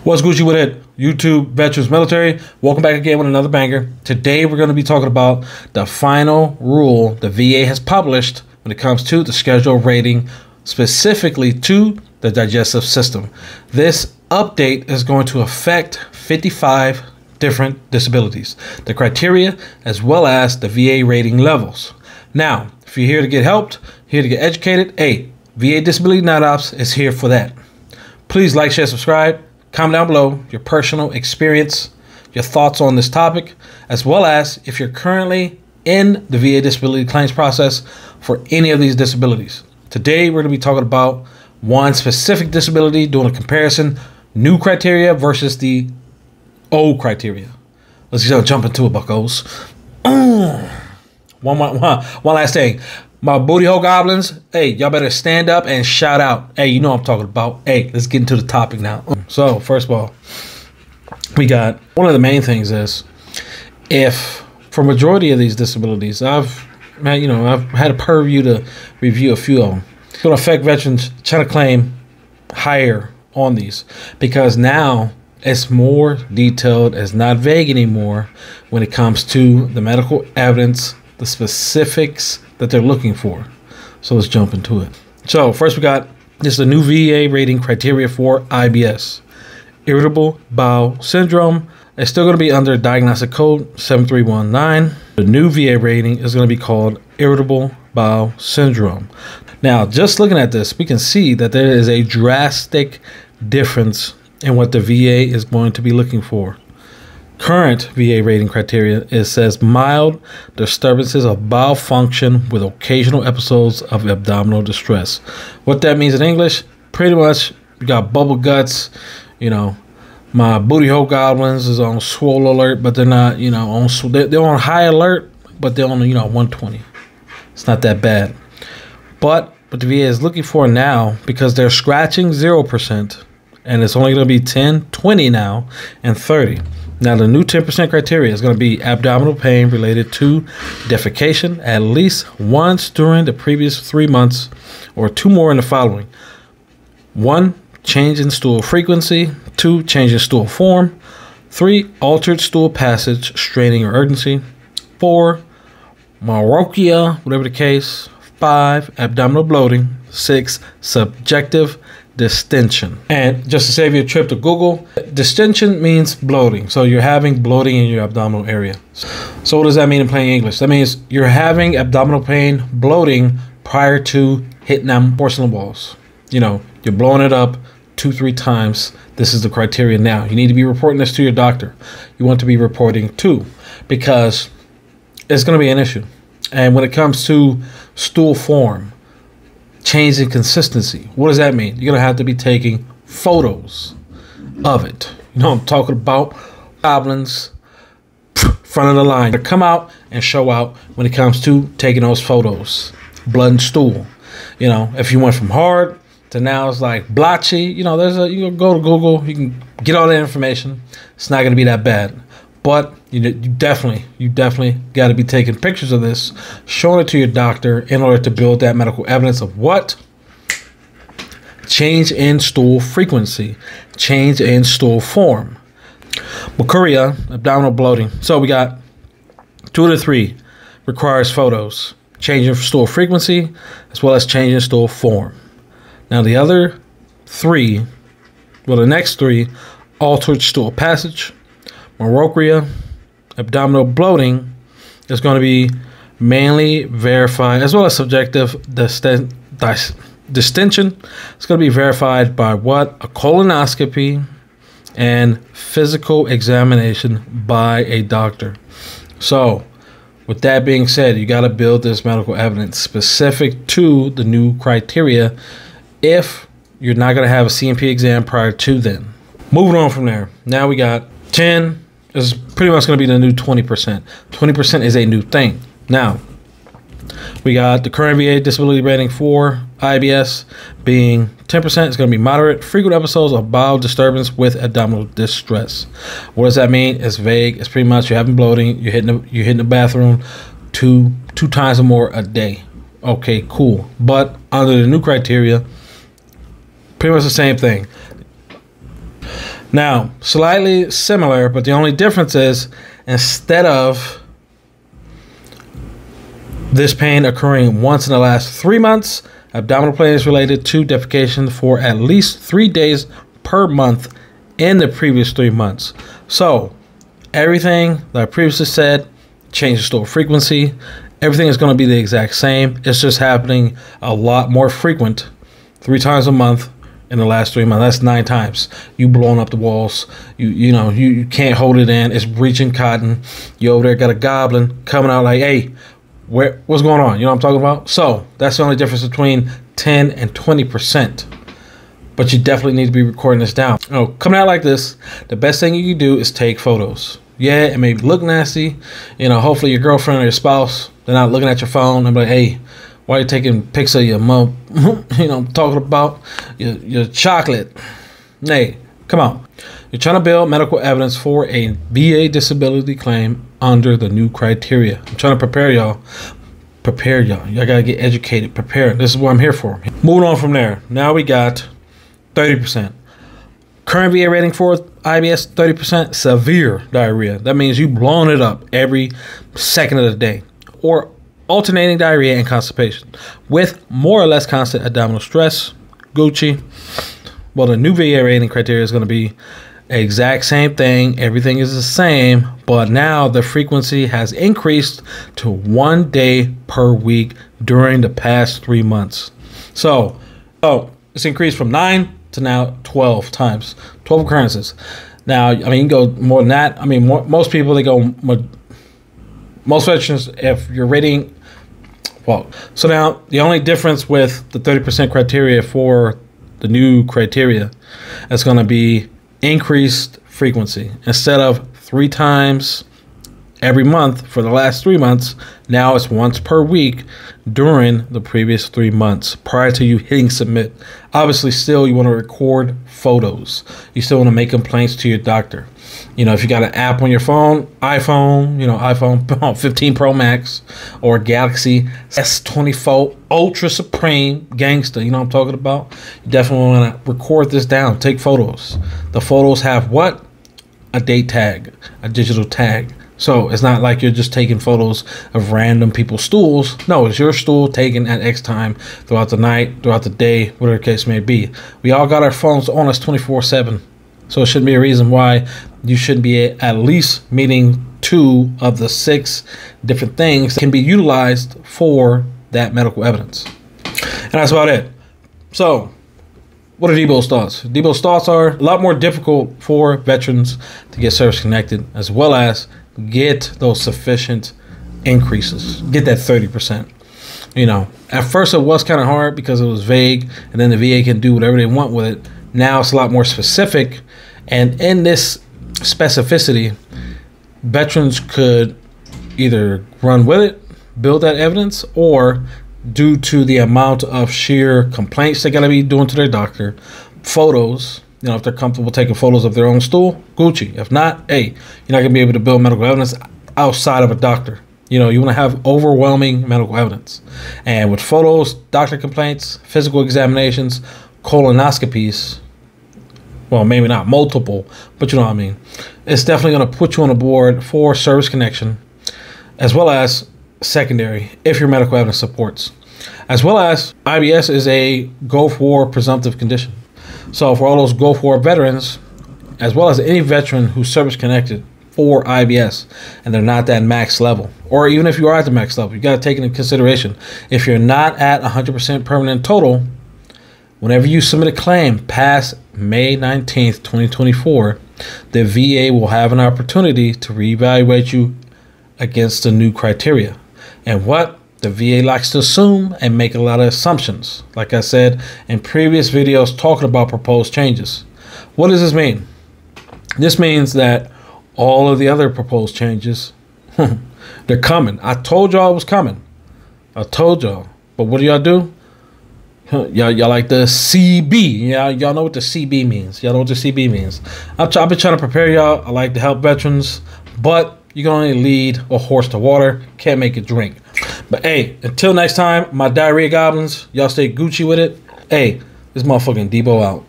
What's Gucci with it? YouTube Veterans Military. Welcome back again with another banger. Today we're going to be talking about the final rule the VA has published when it comes to the schedule rating, specifically to the digestive system. This update is going to affect 55 different disabilities, the criteria, as well as the VA rating levels. Now, if you're here to get helped, here to get educated, hey, VA Disability Night Ops is here for that. Please like, share, subscribe. Comment down below your personal experience, your thoughts on this topic, as well as if you're currently in the VA disability claims process for any of these disabilities. Today, we're going to be talking about one specific disability, doing a comparison, new criteria versus the old criteria. Let's just jump into it, buckos. One last thing. My booty hole goblins, hey, y'all better stand up and shout out. Hey, you know what I'm talking about. Hey, let's get into the topic now. So, first of all, we got one of the main things is if for majority of these disabilities, I've had a purview to review a few of them. It's going to affect veterans trying to claim higher on these because now it's more detailed. It's not vague anymore when it comes to the medical evidence, the specifics that they're looking for. So let's jump into it. So first we got this is the new VA rating criteria for IBS, irritable bowel syndrome. It's still going to be under diagnostic code 7319. The new VA rating is going to be called irritable bowel syndrome. Now, just looking at this, we can see that there is a drastic difference in what the VA is going to be looking for. Current VA rating criteria, it says mild disturbances of bowel function with occasional episodes of abdominal distress. What that means in English, pretty much you got bubble guts, my booty hole goblins is on swole alert, but they're not, they're on high alert, but they're on, 120. It's not that bad. But what the VA is looking for now, because they're scratching 0%, and it's only going to be 10, 20 now, and 30. Now, the new 10% criteria is going to be abdominal pain related to defecation at least once during the previous 3 months or 2 more in the following. 1, change in stool frequency. 2, change in stool form. 3, altered stool passage, straining or urgency. 4, menorrhagia, whatever the case. 5, abdominal bloating. 6, subjective distension. And just to save you a trip to Google, distension means bloating. So you're having bloating in your abdominal area. So what does that mean in plain English? That means you're having abdominal pain, bloating prior to hitting them porcelain walls. You're blowing it up 2-3 times. This is the criteria now. You need to be reporting this to your doctor. You want to be reporting too, because it's going to be an issue. And when it comes to stool form, change in consistency, what does that mean? You're going to have to be taking photos of it. I'm talking about goblins, front of the line. They come out and show out when it comes to taking those photos. Blood and stool. If you went from hard to now it's like blotchy, you can go to Google, you can get all that information. It's not going to be that bad. But you definitely got to be taking pictures of this, showing it to your doctor in order to build that medical evidence of what? Change in stool frequency, change in stool form. Menorrhagia, abdominal bloating. So we got 2 to 3 requires photos, change in stool frequency, as well as change in stool form. Now the other 3, the next 3, altered stool passage, menorrhagia, abdominal bloating is going to be mainly verified, as well as subjective distension. It's going to be verified by what? A colonoscopy and physical examination by a doctor. So, with that being said, you got to build this medical evidence specific to the new criteria if you're not going to have a CMP exam prior to then. Moving on from there. Now we got 10. Is pretty much going to be the new 20%. 20% is a new thing. Now, we got the current VA disability rating for IBS being 10%. It's going to be moderate, frequent episodes of bowel disturbance with abdominal distress. What does that mean? It's vague. It's pretty much you're having bloating. You're hitting the bathroom two times or more a day. Okay, cool. But under the new criteria, pretty much the same thing. Now, slightly similar, but the only difference is instead of this pain occurring once in the last 3 months, abdominal pain is related to defecation for at least 3 days per month in the previous 3 months. So everything that I previously said, change the stool frequency, everything is going to be the exact same. It's just happening a lot more frequent, 3 times a month in the last 3 months. That's 9 times. You blowing up the walls. You can't hold it in. It's breaching cotton. You over there got a goblin coming out like, hey, what's going on? You know what I'm talking about? So that's the only difference between 10 and 20%. But you definitely need to be recording this down. Coming out like this, the best thing you can do is take photos. Yeah, it may look nasty. Hopefully your girlfriend or your spouse, they're not looking at your phone and be like, hey, why are you taking pics of your mom? Talking about your chocolate. Hey, come on. You're trying to build medical evidence for a VA disability claim under the new criteria. I'm trying to prepare y'all. Y'all got to get educated. Prepare. This is what I'm here for. Moving on from there. Now we got 30%. Current VA rating for IBS, 30%. Severe diarrhea. That means you blowing it up every second of the day. Or alternating diarrhea and constipation with more or less constant abdominal stress. Gucci. Well, the new VA rating criteria is going to be exact same thing. Everything is the same, but now the frequency has increased to 1 day per week during the past 3 months. So it's increased from 9 to now 12 times, 12 occurrences. Now, you can go more than that. Most people, they go, most veterans, if you're rating, well, so now the only difference with the 30% criteria for the new criteria is going to be increased frequency. Instead of 3 times every month for the last 3 months, now it's once per week during the previous 3 months prior to you hitting submit. Obviously, still you want to record photos. You still want to make complaints to your doctor. If you got an app on your phone, iPhone 15 Pro Max or Galaxy S24 Ultra Supreme Gangsta, you know what I'm talking about? You definitely want to record this down. Take photos. The photos have what? A date tag, a digital tag. So it's not like you're just taking photos of random people's stools. No, it's your stool taken at X time throughout the night, throughout the day, whatever the case may be. We all got our phones on us 24/7. So it shouldn't be a reason why you shouldn't be at least meeting 2 of the 6 different things that can be utilized for that medical evidence. And that's about it. So what are Debo's thoughts? Debo's thoughts are a lot more difficult for veterans to get service connected, as well as get those sufficient increases. Get that 30%. At first it was kind of hard because it was vague, and then the VA can do whatever they want with it. Now it's a lot more specific, and in this specificity, veterans could either run with it, build that evidence, or due to the amount of sheer complaints they got to be doing to their doctor, photos, if they're comfortable taking photos of their own stool, Gucci. If not, hey, you're not going to be able to build medical evidence outside of a doctor. You want to have overwhelming medical evidence. And with photos, doctor complaints, physical examinations, colonoscopies, well, maybe not multiple, but you know what I mean. It's definitely going to put you on a board for service connection, as well as secondary, if your medical evidence supports. As well as IBS is a Gulf War presumptive condition. So for all those Gulf War veterans, as well as any veteran who's service connected for IBS and they're not that max level, or even if you are at the max level, you got to take into consideration, if you're not at 100% permanent total, whenever you submit a claim past May 19th, 2024, the VA will have an opportunity to reevaluate you against the new criteria. And what the VA likes to assume and make a lot of assumptions, like I said in previous videos talking about proposed changes. What does this mean? This means that all of the other proposed changes, they're coming. I told y'all it was coming. I told y'all. But what do y'all do? Y'all like the CB. Y'all know what the CB means. Y'all know what the CB means. I've been trying to prepare y'all. I like to help veterans, but you can only lead a horse to water. Can't make it drink. But hey, until next time, my diarrhea goblins, y'all stay Gucci with it. Hey, this motherfucking Debo out.